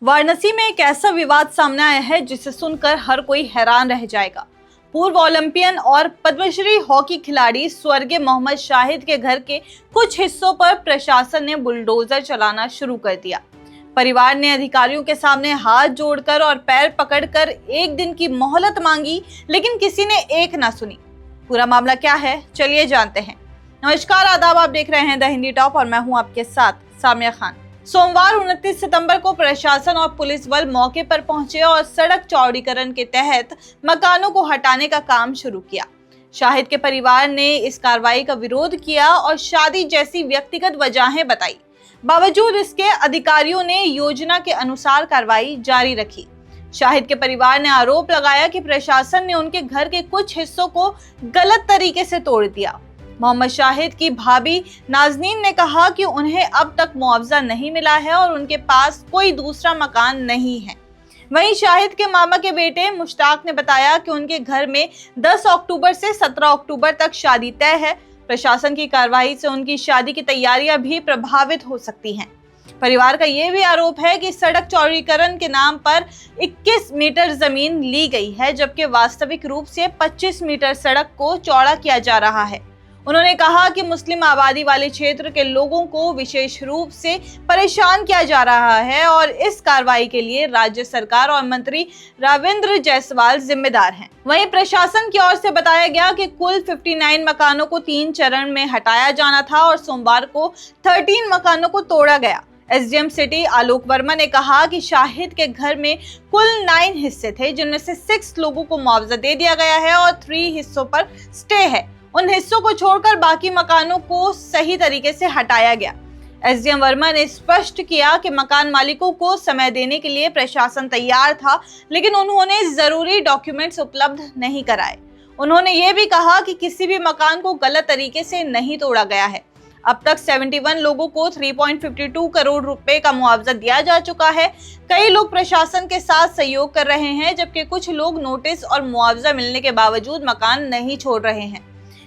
वाराणसी में एक ऐसा विवाद सामने आया है जिसे सुनकर हर कोई हैरान रह जाएगा। पूर्व ओलंपियन और पद्मश्री हॉकी खिलाड़ी स्वर्गीय मोहम्मद शाहिद के घर के कुछ हिस्सों पर प्रशासन ने बुलडोजर चलाना शुरू कर दिया। परिवार ने अधिकारियों के सामने हाथ जोड़कर और पैर पकड़कर एक दिन की मोहलत मांगी, लेकिन किसी ने एक ना सुनी। पूरा मामला क्या है, चलिए जानते हैं। नमस्कार, आदाब, आप देख रहे हैं द हिंदी टॉप और मैं हूं आपके साथ सामिया खान। सोमवार 29 सितंबर को प्रशासन और पुलिस बल मौके पर पहुंचे और सड़क चौड़ीकरण के तहत मकानों को हटाने का काम शुरू किया। शाहिद के परिवार ने इस कार्रवाई का विरोध किया और शादी जैसी व्यक्तिगत वजहें बताई। बावजूद इसके अधिकारियों ने योजना के अनुसार कार्रवाई जारी रखी। शाहिद के परिवार ने आरोप लगाया कि प्रशासन ने उनके घर के कुछ हिस्सों को गलत तरीके से तोड़ दिया। मोहम्मद शाहिद की भाभी नाजनीन ने कहा कि उन्हें अब तक मुआवजा नहीं मिला है और उनके पास कोई दूसरा मकान नहीं है। वहीं शाहिद के मामा के बेटे मुश्ताक ने बताया कि उनके घर में 10 अक्टूबर से 17 अक्टूबर तक शादी तय है। प्रशासन की कार्रवाई से उनकी शादी की तैयारियां भी प्रभावित हो सकती हैं। परिवार का यह भी आरोप है कि सड़क चौड़ीकरण के नाम पर 21 मीटर जमीन ली गई है, जबकि वास्तविक रूप से 25 मीटर सड़क को चौड़ा किया जा रहा है। उन्होंने कहा कि मुस्लिम आबादी वाले क्षेत्र के लोगों को विशेष रूप से परेशान किया जा रहा है और इस कार्रवाई के लिए राज्य सरकार और मंत्री रविंद्र जायसवाल जिम्मेदार हैं। वहीं प्रशासन की ओर से बताया गया कि कुल 59 मकानों को 3 चरण में हटाया जाना था और सोमवार को 13 मकानों को तोड़ा गया। एसडीएम सिटी आलोक वर्मा ने कहा कि शाहिद के घर में कुल 9 हिस्से थे, जिनमें से 6 लोगों को मुआवजा दे दिया गया है और 3 हिस्सों पर स्टे है। उन हिस्सों को छोड़कर बाकी मकानों को सही तरीके से हटाया गया। एसडीएम वर्मा ने स्पष्ट किया कि मकान मालिकों को समय देने के लिए प्रशासन तैयार था, लेकिन उन्होंने जरूरी डॉक्यूमेंट्स उपलब्ध नहीं कराए। उन्होंने ये भी कहा कि किसी भी मकान को गलत तरीके से नहीं तोड़ा गया है। अब तक 71 लोगों को 3.52 करोड़ रुपए का मुआवजा दिया जा चुका है। कई लोग प्रशासन के साथ सहयोग कर रहे हैं, जबकि कुछ लोग नोटिस और मुआवजा मिलने के बावजूद मकान नहीं छोड़ रहे हैं।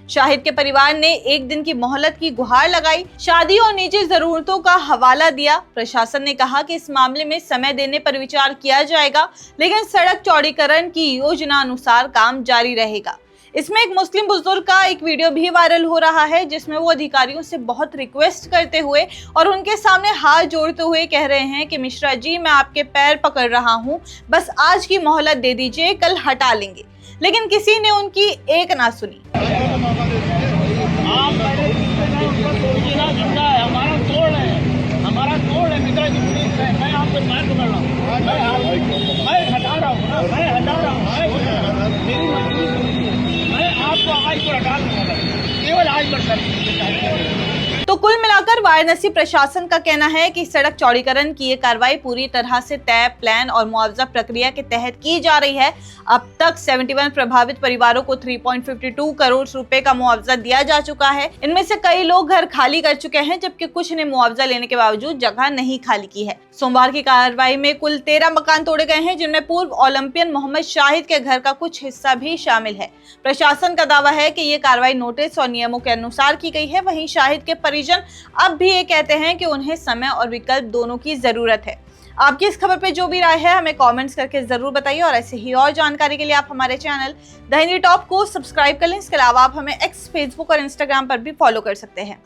शाहिद के परिवार ने एक दिन की मोहलत की गुहार लगाई, शादी और निजी जरूरतों का हवाला दिया। प्रशासन ने कहा कि इस मामले में समय देने पर विचार किया जाएगा, लेकिन सड़क चौड़ीकरण की योजना अनुसार काम जारी रहेगा। इसमें एक मुस्लिम बुजुर्ग का एक वीडियो भी वायरल हो रहा है, जिसमें वो अधिकारियों से बहुत रिक्वेस्ट करते हुए और उनके सामने हाथ जोड़ते हुए कह रहे हैं कि मिश्रा जी, मैं आपके पैर पकड़ रहा हूँ, बस आज की मोहलत दे दीजिए, कल हटा लेंगे। लेकिन किसी ने उनकी एक ना सुनी। हमारा तोड़ है मित्रा जी, मैं आपको पैर पकड़ रहा हूँ, मैं हटा रहा हूँ, मैं हटा रहा हूँ, मेरी मजबूरी, मैं आपको आज को हटा दूंगा, केवल आज कर सकते। तो कुल मिलाकर वाराणसी प्रशासन का कहना है कि सड़क चौड़ीकरण की ये कार्रवाई पूरी तरह से तय प्लान और मुआवजा प्रक्रिया के तहत की जा रही है। अब तक 71 प्रभावित परिवारों को 3.52 करोड़ रुपए का मुआवजा दिया जा चुका है। इनमें से कई लोग घर खाली कर चुके हैं, जबकि कुछ ने मुआवजा लेने के बावजूद जगह नहीं खाली की है। सोमवार की कार्रवाई में कुल 13 मकान तोड़े गए हैं, जिनमें पूर्व ओलंपियन मोहम्मद शाहिद के घर का कुछ हिस्सा भी शामिल है। प्रशासन का दावा है कि ये कार्रवाई नोटिस और नियमों के अनुसार की गई है। वहीं शाहिद के परिजन अब भी ये कहते हैं कि उन्हें समय और विकल्प दोनों की जरूरत है। आपकी इस खबर पे जो भी राय है हमें कमेंट्स करके जरूर बताइए और ऐसे ही और जानकारी के लिए आप हमारे चैनल द हिंदी टॉप को सब्सक्राइब कर लें। इसके अलावा आप हमें एक्स, फेसबुक और इंस्टाग्राम पर भी फॉलो कर सकते हैं।